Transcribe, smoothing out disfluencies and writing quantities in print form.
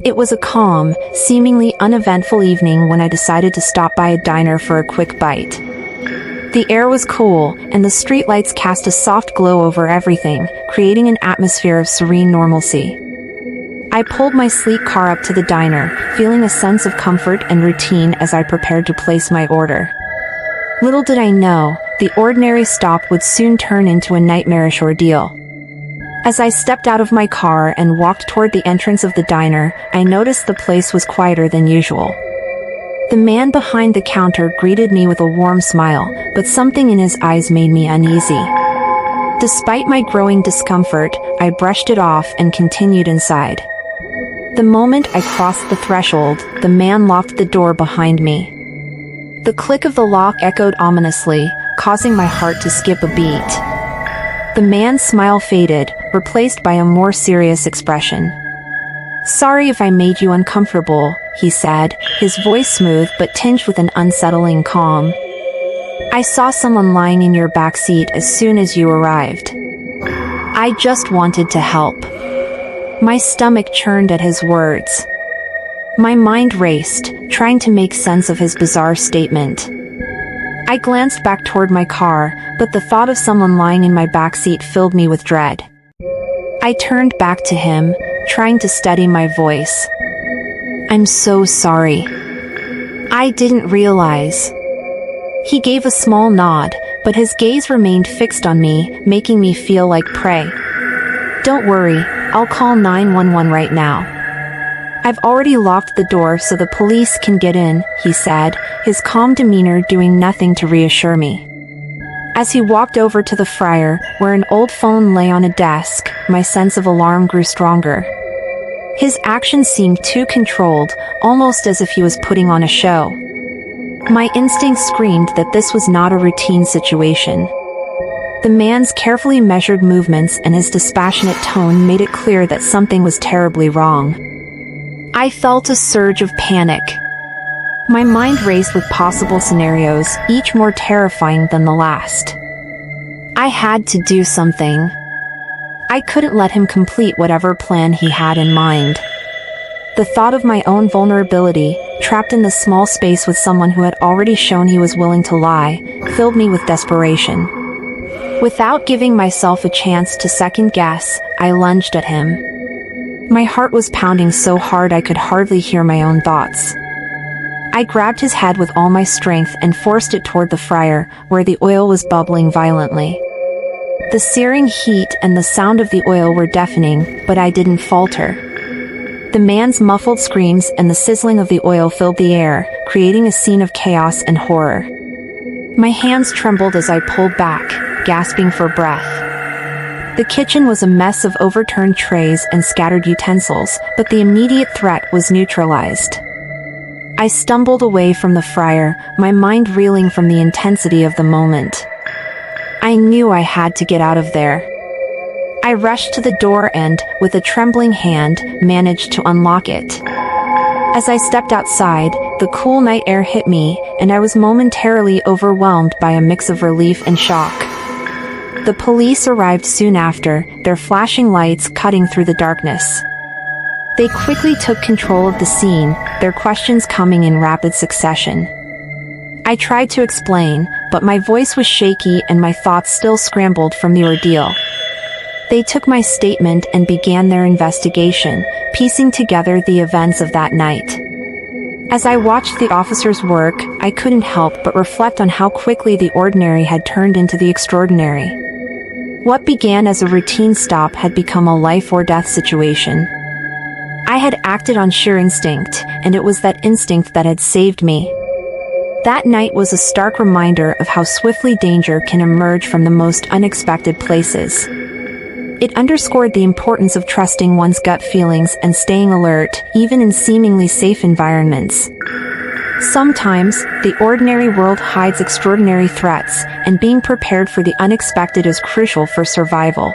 It was a calm, seemingly uneventful evening when I decided to stop by a diner for a quick bite. The air was cool, and the streetlights cast a soft glow over everything, creating an atmosphere of serene normalcy. I pulled my sleek car up to the diner, feeling a sense of comfort and routine as I prepared to place my order. Little did I know, the ordinary stop would soon turn into a nightmarish ordeal. As I stepped out of my car and walked toward the entrance of the diner, I noticed the place was quieter than usual. The man behind the counter greeted me with a warm smile, but something in his eyes made me uneasy. Despite my growing discomfort, I brushed it off and continued inside. The moment I crossed the threshold, the man locked the door behind me. The click of the lock echoed ominously, causing my heart to skip a beat. The man's smile faded, replaced by a more serious expression. "Sorry if I made you uncomfortable," he said, his voice smooth but tinged with an unsettling calm. "I saw someone lying in your back seat as soon as you arrived. I just wanted to help." My stomach churned at his words. My mind raced, trying to make sense of his bizarre statement. I glanced back toward my car, but the thought of someone lying in my backseat filled me with dread. I turned back to him, trying to steady my voice. "I'm so sorry. I didn't realize." He gave a small nod, but his gaze remained fixed on me, making me feel like prey. "Don't worry, I'll call 911 right now. I've already locked the door so the police can get in," he said, his calm demeanor doing nothing to reassure me. As he walked over to the fryer, where an old phone lay on a desk, my sense of alarm grew stronger. His actions seemed too controlled, almost as if he was putting on a show. My instinct screamed that this was not a routine situation. The man's carefully measured movements and his dispassionate tone made it clear that something was terribly wrong. I felt a surge of panic. My mind raced with possible scenarios, each more terrifying than the last. I had to do something. I couldn't let him complete whatever plan he had in mind. The thought of my own vulnerability, trapped in the small space with someone who had already shown he was willing to lie, filled me with desperation. Without giving myself a chance to second guess, I lunged at him. My heart was pounding so hard I could hardly hear my own thoughts. I grabbed his head with all my strength and forced it toward the fryer, where the oil was bubbling violently. The searing heat and the sound of the oil were deafening, but I didn't falter. The man's muffled screams and the sizzling of the oil filled the air, creating a scene of chaos and horror. My hands trembled as I pulled back, gasping for breath. The kitchen was a mess of overturned trays and scattered utensils, but the immediate threat was neutralized. I stumbled away from the fryer, my mind reeling from the intensity of the moment. I knew I had to get out of there. I rushed to the door and, with a trembling hand, managed to unlock it. As I stepped outside, the cool night air hit me, and I was momentarily overwhelmed by a mix of relief and shock. The police arrived soon after, their flashing lights cutting through the darkness. They quickly took control of the scene, their questions coming in rapid succession. I tried to explain, but my voice was shaky and my thoughts still scrambled from the ordeal. They took my statement and began their investigation, piecing together the events of that night. As I watched the officers work, I couldn't help but reflect on how quickly the ordinary had turned into the extraordinary. What began as a routine stop had become a life-or-death situation. I had acted on sheer instinct, and it was that instinct that had saved me. That night was a stark reminder of how swiftly danger can emerge from the most unexpected places. It underscored the importance of trusting one's gut feelings and staying alert, even in seemingly safe environments. Sometimes, the ordinary world hides extraordinary threats, and being prepared for the unexpected is crucial for survival.